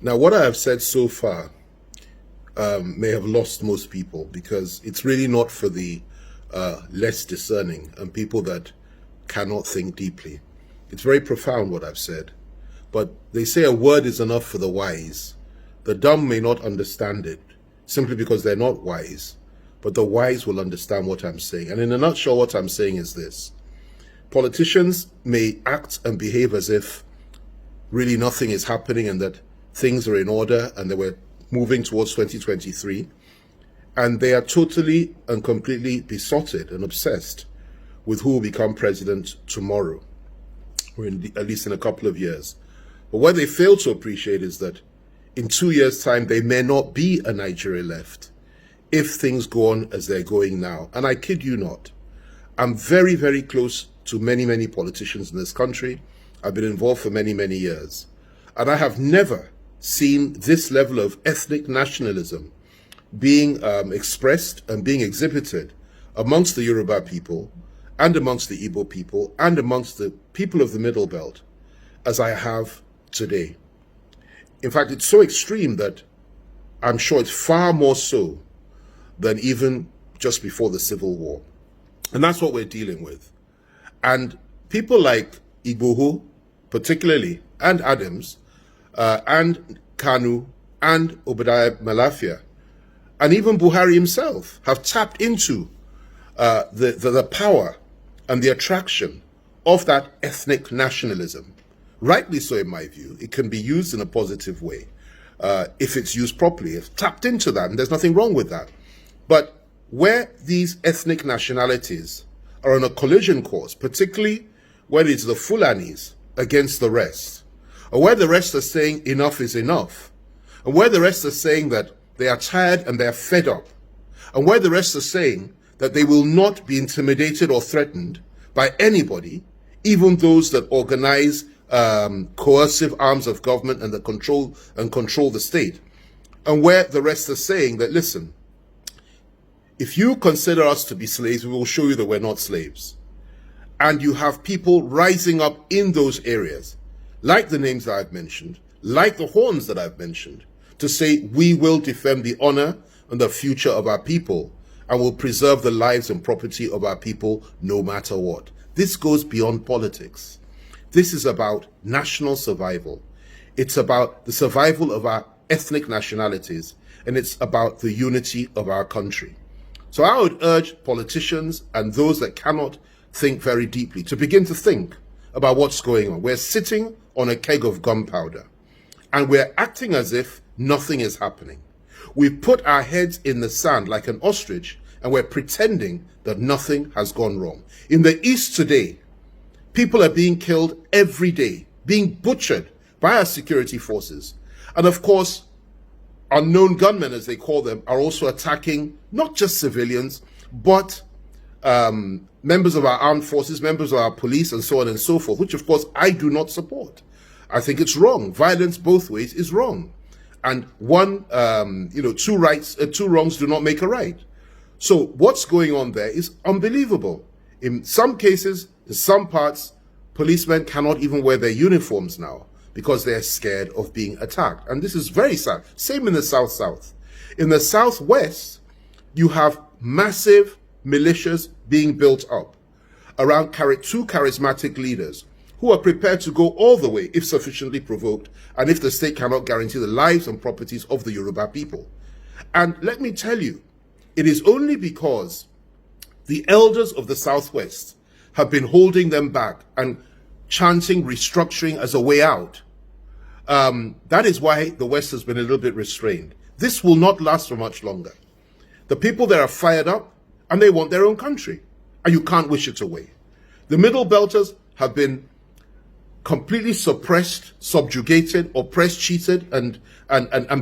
Now, what I have said so far may have lost most people because it's really not for the less discerning and people that cannot think deeply. It's very profound what I've said, but they say a word is enough for the wise. The dumb may not understand it simply because they're not wise, but the wise will understand what I'm saying. And in a nutshell, what I'm saying is this. Politicians may act and behave as if really nothing is happening and that things are in order and that we're moving towards 2023. And they are totally and completely besotted and obsessed with who will become president tomorrow, or at least in a couple of years. But what they fail to appreciate is that in 2 years' time, there may not be a Nigeria left if things go on as they're going now. And I kid you not. I'm very, very close to many, many politicians in this country. I've been involved for many, many years. And I have never seen this level of ethnic nationalism being expressed and being exhibited amongst the Yoruba people and amongst the Igbo people and amongst the people of the Middle Belt as I have today. In fact, it's so extreme that I'm sure it's far more so than even just before the Civil War. And that's what we're dealing with. And people like Igboho, particularly, and Adams, and Kanu, and Obadiah Malafia, and even Buhari himself have tapped into the power and the attraction of that ethnic nationalism. Rightly so, in my view. It can be used in a positive way if it's used properly. It's tapped into that, and there's nothing wrong with that. But where these ethnic nationalities are on a collision course, particularly when it's the Fulanis against the rest, or where the rest are saying enough is enough, and where the rest are saying that they are tired and they are fed up, and where the rest are saying that they will not be intimidated or threatened by anybody, even those that organize coercive arms of government and that control the state, and where the rest are saying that, listen, if you consider us to be slaves, we will show you that we're not slaves. And you have people rising up in those areas, like the names that I've mentioned, like the horns that I've mentioned, to say we will defend the honor and the future of our people and will preserve the lives and property of our people no matter what. This goes beyond politics. This is about national survival. It's about the survival of our ethnic nationalities, and it's about the unity of our country. So I would urge politicians and those that cannot think very deeply to begin to think about what's going on. We're sitting on a keg of gunpowder, and we're acting as if nothing is happening. We've put our heads in the sand like an ostrich, and we're pretending that nothing has gone wrong. In the East today, people are being killed every day, being butchered by our security forces. And of course, unknown gunmen, as they call them, are also attacking not just civilians, but members of our armed forces, members of our police, and so on and so forth, which of course I do not support. I think it's wrong. Violence both ways is wrong. And two wrongs do not make a right. So what's going on there is unbelievable. In some cases, in some parts, policemen cannot even wear their uniforms now because they're scared of being attacked. And this is very sad. Same in the South. In the Southwest, you have massive militias being built up around two charismatic leaders who are prepared to go all the way if sufficiently provoked and if the state cannot guarantee the lives and properties of the Yoruba people. And let me tell you, it is only because the elders of the Southwest have been holding them back and chanting restructuring as a way out. That is why the West has been a little bit restrained. This will not last for much longer. The people there are fired up and they want their own country, and you can't wish it away. The Middle Belters have been completely suppressed, subjugated, oppressed, cheated, and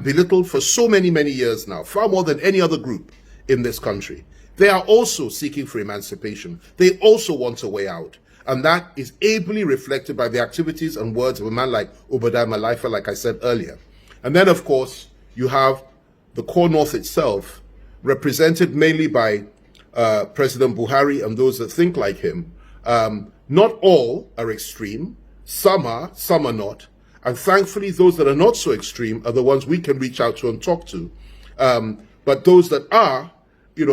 belittled for so many, many years now, far more than any other group in this country. They are also seeking for emancipation. They also want a way out. And that is ably reflected by the activities and words of a man like Obadiah Malaifa, like I said earlier. And then, of course, you have the core North itself, represented mainly by President Buhari and those that think like him. Not all are extreme. Some are not. And thankfully, those that are not so extreme are the ones we can reach out to and talk to. But those that are,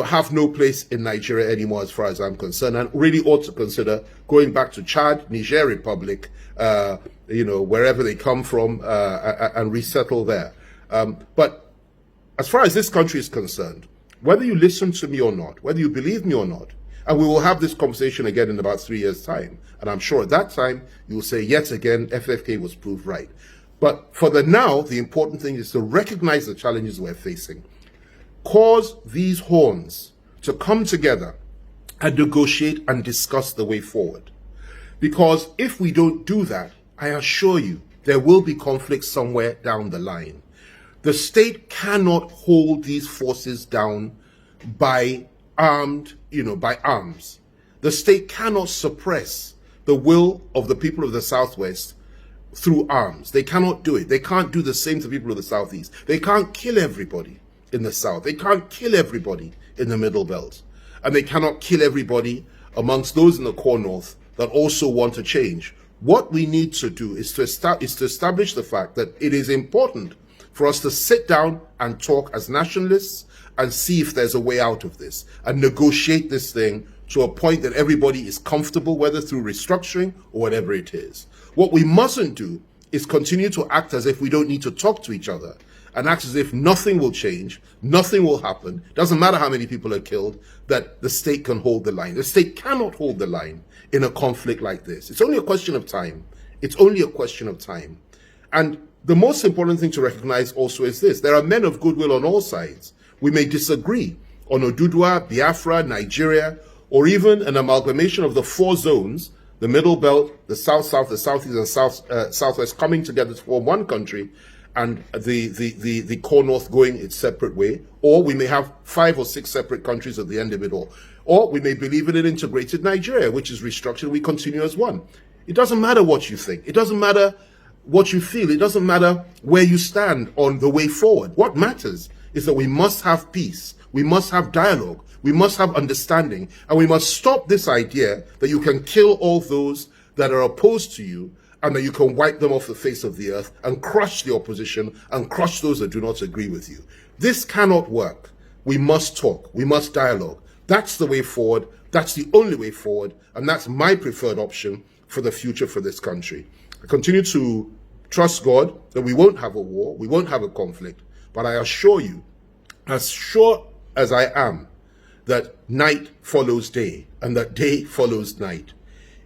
have no place in Nigeria anymore as far as I'm concerned, and really ought to consider going back to Chad, Niger Republic, wherever they come from, and resettle there. But as far as this country is concerned, whether you listen to me or not, whether you believe me or not, and we will have this conversation again in about 3 years' time, and I'm sure at that time you will say, yet again, FFK was proved right. But for the now, the important thing is to recognize the challenges we're facing, cause these horns to come together and negotiate and discuss the way forward. Because if we don't do that, I assure you, there will be conflict somewhere down the line. The state cannot hold these forces down by arms. The state cannot suppress the will of the people of the Southwest through arms. They cannot do it. They can't do the same to the people of the Southeast. They can't kill everybody in the South. They can't kill everybody in the Middle Belt. And they cannot kill everybody amongst those in the core North that also want to change. What we need to do is to establish the fact that it is important for us to sit down and talk as nationalists and see if there's a way out of this and negotiate this thing to a point that everybody is comfortable, whether through restructuring or whatever it is. What we mustn't do is continue to act as if we don't need to talk to each other and act as if nothing will change, nothing will happen, doesn't matter how many people are killed, that the state can hold the line. The state cannot hold the line in a conflict like this. It's only a question of time. It's only a question of time. And the most important thing to recognize also is this: there are men of goodwill on all sides. We may disagree on Oduduwa, Biafra, Nigeria, or even an amalgamation of the 4 zones, the Middle Belt, the South-South, the Southeast, and Southwest coming together to form one country, and the core North going its separate way. Or we may have 5 or 6 separate countries at the end of it all. Or we may believe in an integrated Nigeria, which is restructured, we continue as one. It doesn't matter what you think. It doesn't matter what you feel. It doesn't matter where you stand on the way forward. What matters is that we must have peace. We must have dialogue. We must have understanding. And we must stop this idea that you can kill all those that are opposed to you and that you can wipe them off the face of the earth and crush the opposition and crush those that do not agree with you. This cannot work. We must talk. We must dialogue. That's the way forward. That's the only way forward. And that's my preferred option for the future for this country. I continue to trust God that we won't have a war, we won't have a conflict, but I assure you, as sure as I am, that night follows day and that day follows night.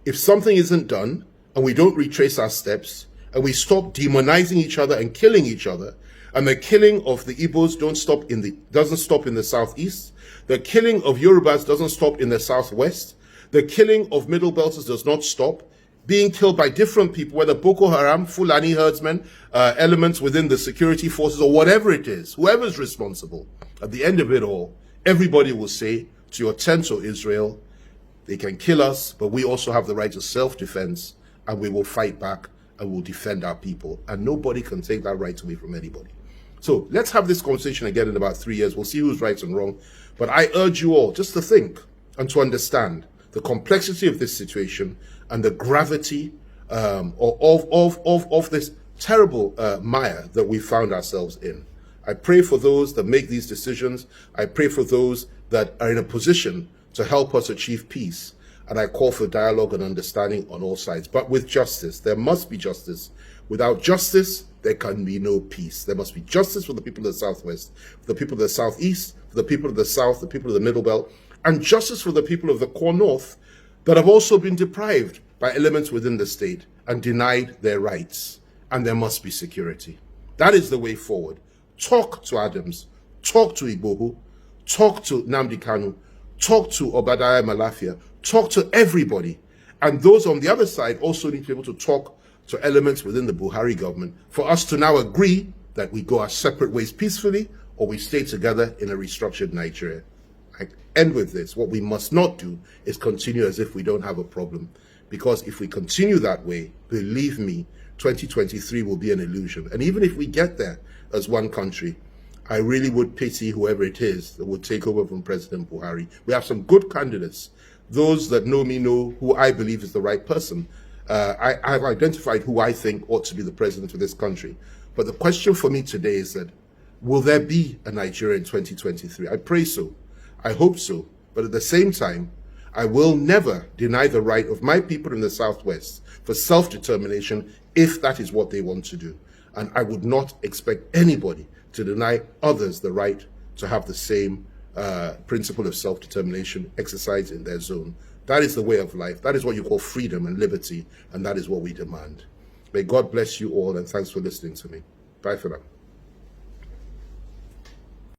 If something isn't done and we don't retrace our steps and we stop demonizing each other and killing each other, and the killing of the Igbos doesn't stop in the Southeast, the killing of Yorubas doesn't stop in the Southwest, the killing of Middle Belters does not stop, being killed by different people, whether Boko Haram, Fulani herdsmen, elements within the security forces, or whatever it is, whoever's responsible, at the end of it all, everybody will say to your tent, O Israel, they can kill us, but we also have the right to self-defense, and we will fight back, and we'll defend our people. And nobody can take that right away from anybody. So let's have this conversation again in about 3 years. We'll see who's right and wrong. But I urge you all just to think and to understand the complexity of this situation and the gravity of this terrible mire that we found ourselves in. I pray for those that make these decisions. I pray for those that are in a position to help us achieve peace. And I call for dialogue and understanding on all sides, but with justice. There must be justice. Without justice, there can be no peace. There must be justice for the people of the Southwest, for the people of the Southeast, for the people of the South, the people of the Middle Belt, and justice for the people of the core North that have also been deprived by elements within the state and denied their rights. And there must be security. That is the way forward. Talk to Adams, talk to Igboho, talk to Nnamdi Kanu, talk to Obadiah Malafia, talk to everybody. And those on the other side also need to be able to talk to elements within the Buhari government for us to now agree that we go our separate ways peacefully or we stay together in a restructured Nigeria. I end with this. What we must not do is continue as if we don't have a problem. Because if we continue that way, believe me, 2023 will be an illusion. And even if we get there as one country, I really would pity whoever it is that would take over from President Buhari. We have some good candidates. Those that know me know who I believe is the right person. I've identified who I think ought to be the president of this country. But the question for me today is that, will there be a Nigeria in 2023? I pray so. I hope so. But at the same time, I will never deny the right of my people in the Southwest for self-determination if that is what they want to do. And I would not expect anybody to deny others the right to have the same principle of self-determination exercised in their zone. That is the way of life. That is what you call freedom and liberty, and that is what we demand. May God bless you all, and thanks for listening to me. Bye for now.